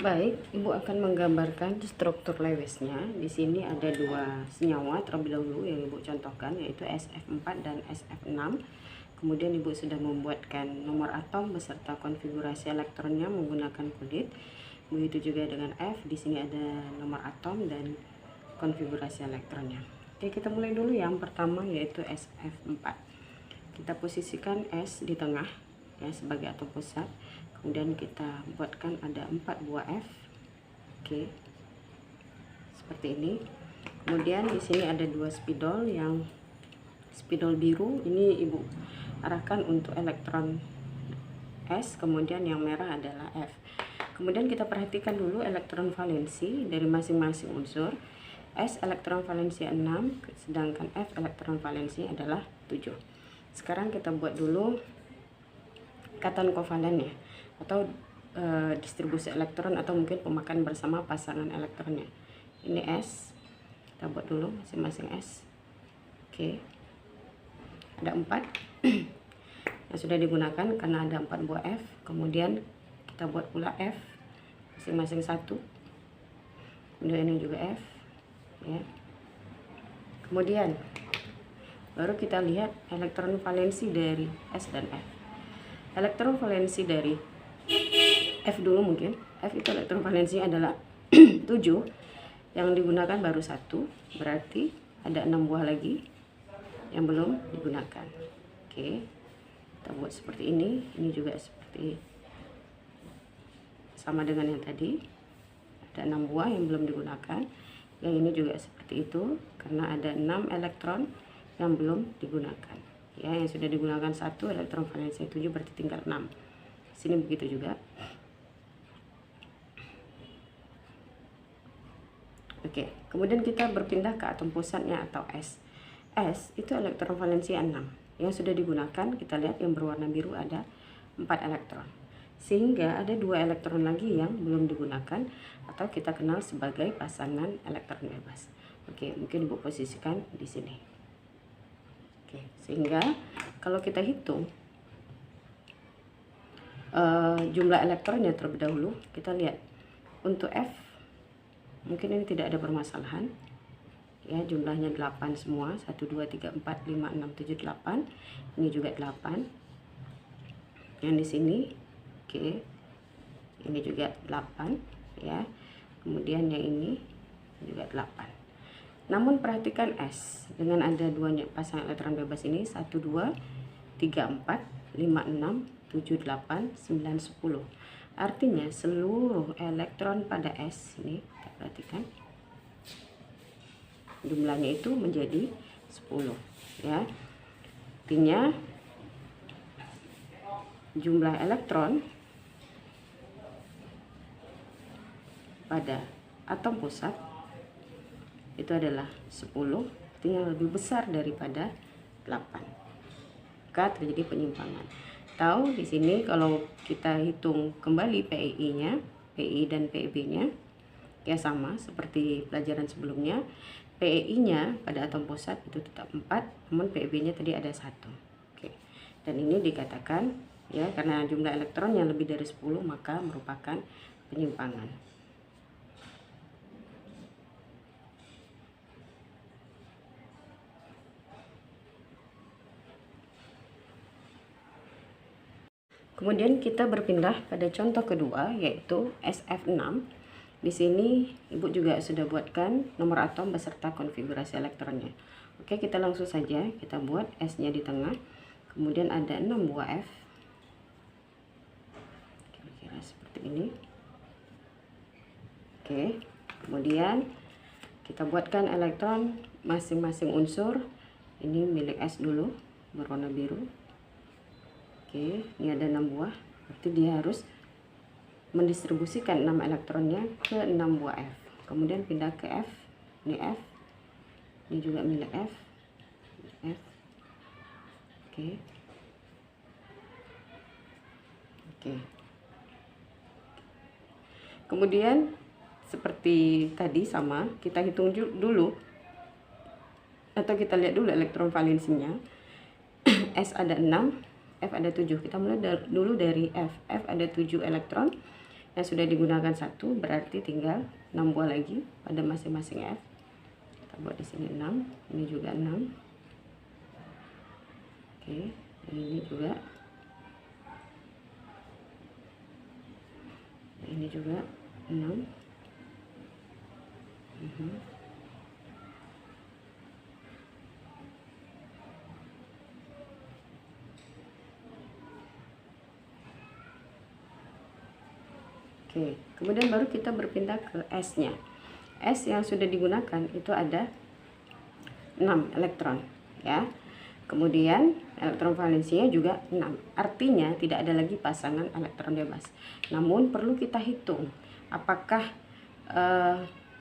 Baik, Ibu akan menggambarkan struktur Lewisnya. Di sini ada dua senyawa terlebih dahulu yang Ibu contohkan, yaitu SF4 dan SF6. Kemudian Ibu sudah membuatkan nomor atom beserta konfigurasi elektronnya menggunakan kulit. Begitu juga dengan F. Di sini ada nomor atom dan konfigurasi elektronnya. Oke, kita mulai dulu yang pertama, yaitu SF4. Kita posisikan S di tengah ya sebagai atom pusat. Kemudian kita buatkan ada 4 buah F. Oke. Seperti ini. Kemudian di sini ada dua spidol, yang spidol biru ini Ibu arahkan untuk elektron S, kemudian yang merah adalah F. Kemudian kita perhatikan dulu elektron valensi dari masing-masing unsur. S elektron valensi 6, sedangkan F elektron valensi adalah 7. Sekarang kita buat dulu ikatan kovalen ya, atau distribusi elektron, atau mungkin pemakan bersama pasangan elektronnya. Ini S, kita buat dulu masing-masing S. Oke, ada 4 yang sudah digunakan karena ada 4 buah F. Kemudian kita buat pula F masing-masing 1. Kemudian ini juga F ya. Kemudian baru kita lihat elektron valensi dari S dan F. Elektron valensi dari F dulu mungkin. F itu elektron valensi adalah 7, yang digunakan baru 1, berarti ada 6 buah lagi yang belum digunakan. Oke, kita buat seperti ini. Ini juga seperti sama dengan yang tadi, ada 6 buah yang belum digunakan. Yang ini juga seperti itu karena ada 6 elektron yang belum digunakan ya. Yang sudah digunakan 1 elektron valensi 7, berarti tinggal 6. Sini begitu juga. Oke, kemudian kita berpindah ke atom pusatnya atau S. S itu elektron valensi 6. Yang sudah digunakan, kita lihat yang berwarna biru ada 4 elektron. Sehingga ada 2 elektron lagi yang belum digunakan, atau kita kenal sebagai pasangan elektron bebas. Oke, mungkin Ibu posisikan di sini. Oke, sehingga kalau kita hitung jumlah elektronnya terlebih dahulu, kita lihat untuk F mungkin ini tidak ada permasalahan ya, jumlahnya 8 semua, 1 2 3 4 5 6 7 8. Ini juga 8 yang di sini. Oke, ini juga 8 ya. Kemudian yang ini juga 8. Namun perhatikan S dengan ada duanya pasangan elektron bebas ini, 1 2 3 4 5 6 7 8 9 10. Artinya seluruh elektron pada S ini, kita perhatikan jumlahnya itu menjadi 10 ya. Artinya jumlah elektron pada atom pusat itu adalah 10, artinya lebih besar daripada 8. Maka terjadi penyimpangan. Tahu di sini kalau kita hitung kembali PEI-nya, PEI dan PEB-nya ya sama seperti pelajaran sebelumnya. PEI-nya pada atom pusat itu tetap 4, namun PEB-nya tadi ada 1. Oke. Dan ini dikatakan ya, karena jumlah elektron yang lebih dari 10 maka merupakan penyimpangan. Kemudian kita berpindah pada contoh kedua, yaitu SF6. Di sini Ibu juga sudah buatkan nomor atom beserta konfigurasi elektronnya. Oke, kita langsung saja kita buat S-nya di tengah. Kemudian ada 6 buah F. Kira-kira seperti ini. Oke, kemudian kita buatkan elektron masing-masing unsur. Ini milik S dulu, berwarna biru. Oke, ini ada 6 buah, berarti dia harus mendistribusikan 6 elektronnya ke 6 buah F. Kemudian pindah ke F, ini F, ini juga milik F, F. Oke, oke. Kemudian seperti tadi sama, kita hitung dulu, atau kita lihat dulu elektron valensinya. S ada 6, F ada 7. Kita mulai dulu dari F. F ada 7 elektron, yang sudah digunakan 1, berarti tinggal 6 buah lagi pada masing-masing F. Kita buat di sini 6, ini juga 6. Oke, ini juga. Ini juga 6. Oke, kemudian baru kita berpindah ke S-nya. S yang sudah digunakan itu ada 6 elektron ya. Kemudian elektron valensinya juga 6. Artinya tidak ada lagi pasangan elektron bebas. Namun perlu kita hitung apakah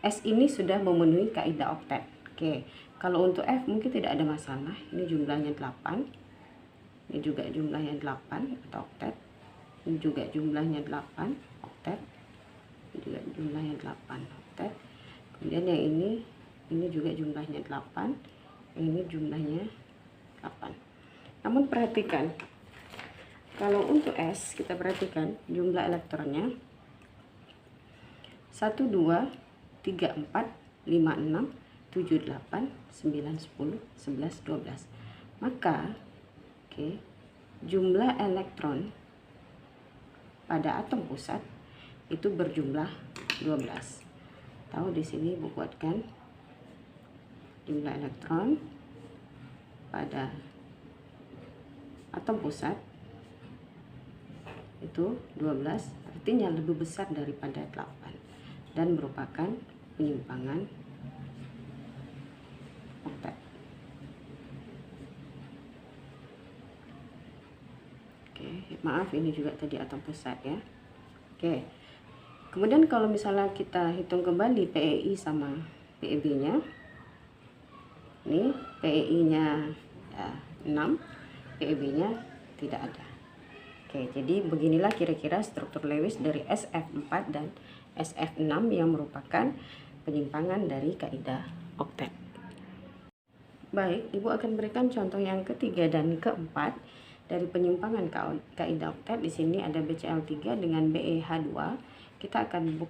S ini sudah memenuhi kaidah oktet. Oke, kalau untuk F mungkin tidak ada masalah. Ini jumlahnya 8. Ini juga jumlahnya 8 atau oktet. Ini juga jumlahnya 8 oktet. Ini juga jumlahnya 8 oktet. Kemudian yang ini juga jumlahnya 8. Ini jumlahnya 8. Namun perhatikan, kalau untuk S kita perhatikan jumlah elektronnya 1, 2, 3, 4, 5, 6, 7, 8, 9, 10, 11, 12. Maka jumlah elektron pada atom pusat itu berjumlah 12. Tahu di sini Ibu buatkan jumlah elektron pada atom pusat itu 12, artinya lebih besar daripada 8 dan merupakan penyimpangan oktet. Oke, maaf ini juga tadi atom pusat ya. Oke. Kemudian kalau misalnya kita hitung kembali PEI sama PEB-nya. Ini PEI-nya ya, 6, PEB-nya tidak ada. Oke, jadi beginilah kira-kira struktur Lewis dari SF4 dan SF6 yang merupakan penyimpangan dari kaidah oktet. Baik, Ibu akan berikan contoh yang ketiga dan keempat dari penyimpangan kaidah oktet. Di sini ada BCl3 dengan BeH2. Kita akan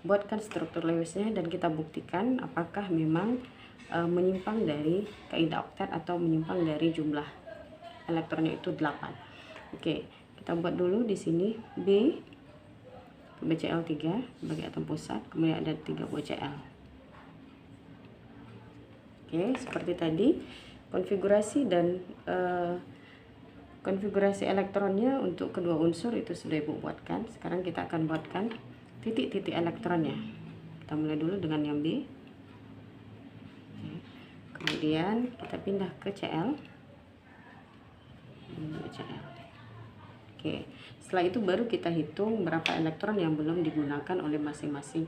buatkan struktur Lewisnya dan kita buktikan apakah memang menyimpang dari kaidah oktet atau menyimpang dari jumlah elektronnya itu 8. Oke, kita buat dulu di sini B BCl3 sebagai atom pusat, kemudian ada 3 buah Cl. Oke, seperti tadi konfigurasi dan konfigurasi elektronnya untuk kedua unsur itu sudah Ibu buatkan. Sekarang kita akan buatkan titik-titik elektronnya. Kita mulai dulu dengan yang B. Kemudian kita pindah ke Cl. Oke, setelah itu baru kita hitung berapa elektron yang belum digunakan oleh masing-masing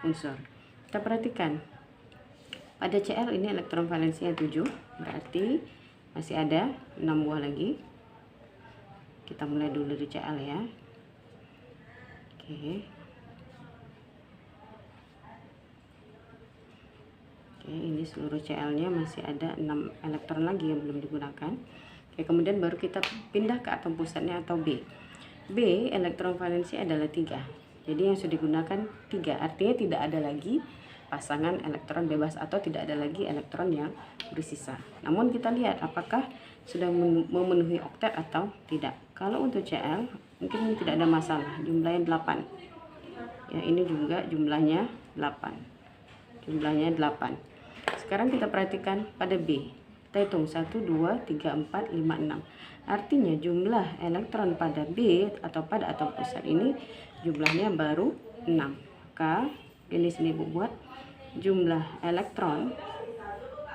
unsur. Kita perhatikan pada Cl ini elektron valensinya 7, berarti masih ada 6 buah lagi. Kita mulai dulu dari Cl ya. Oke. Oke, ini seluruh Cl-nya masih ada 6 elektron lagi yang belum digunakan. Oke, kemudian baru kita pindah ke atom pusatnya atau B. B elektron valensi adalah 3. Jadi yang sudah digunakan 3, artinya tidak ada lagi pasangan elektron bebas atau tidak ada lagi elektron yang bersisa. Namun kita lihat apakah sudah memenuhi oktet atau tidak. Kalau untuk Cl mungkin tidak ada masalah, jumlahnya 8. Ya, ini juga jumlahnya 8. Jumlahnya 8. Sekarang kita perhatikan pada B. Kita hitung 1, 2, 3, 4, 5, 6. Artinya jumlah elektron pada B atau pada atom pusat ini jumlahnya baru 6. Maka ini sini Ibu buat jumlah elektron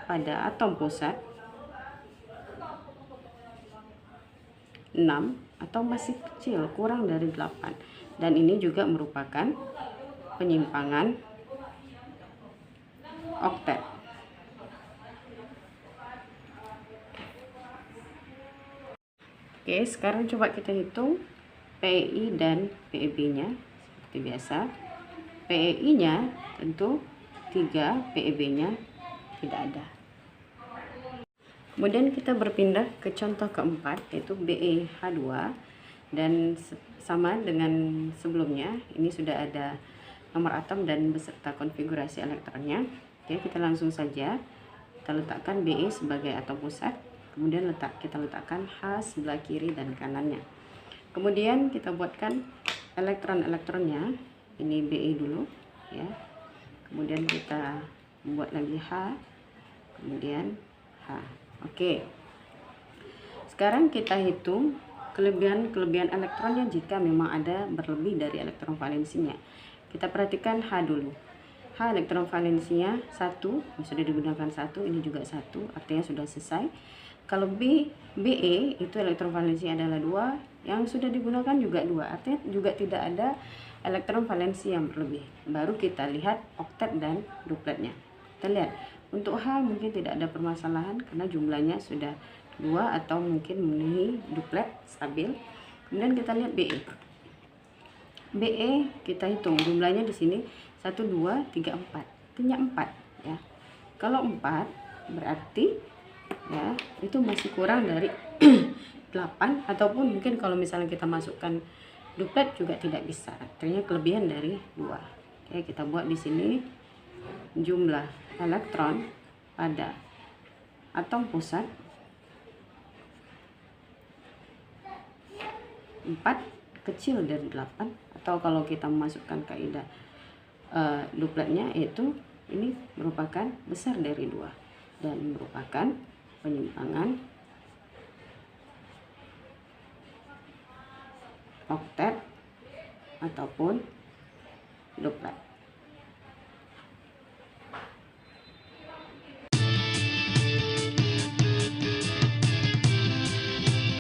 pada atom pusat 6 atau masih kecil, kurang dari 8. Dan ini juga merupakan penyimpangan oktet. Oke, sekarang coba kita hitung PEI dan PEB-nya seperti biasa. PEI-nya tentu 3, PEB-nya tidak ada. Kemudian kita berpindah ke contoh keempat, yaitu BeH2 dan sama dengan sebelumnya, ini sudah ada nomor atom dan beserta konfigurasi elektronnya. Oke, kita langsung saja kita letakkan BE sebagai atom pusat, kemudian kita letakkan H sebelah kiri dan kanannya. Kemudian kita buatkan elektron-elektronnya. Ini BE dulu ya, kemudian kita buat lagi H, kemudian H. Oke, sekarang kita hitung kelebihan elektronnya jika memang ada berlebih dari elektron valensinya. Kita perhatikan H dulu. H elektron valensinya 1, sudah digunakan 1, ini juga 1, artinya sudah selesai. Kalau BE itu elektron valensinya adalah 2, yang sudah digunakan juga 2, artinya juga tidak ada elektron valensi yang berlebih. Baru kita lihat oktet dan dupletnya. Kita lihat untuk H mungkin tidak ada permasalahan karena jumlahnya sudah 2 atau mungkin memenuhi duplet stabil. Kemudian kita lihat BE. BE kita hitung jumlahnya di sini 1, 2, 3, 4. Artinya 4 ya. Kalau 4 berarti ya itu masih kurang dari 8, ataupun mungkin kalau misalnya kita masukkan duplet juga tidak bisa. Artinya kelebihan dari 2. Oke, kita buat di sini jumlah elektron pada atom pusat 4 kecil dari 8, atau kalau kita memasukkan kaidah dupletnya yaitu ini merupakan besar dari 2 dan merupakan penyimpangan oktet ataupun duplet.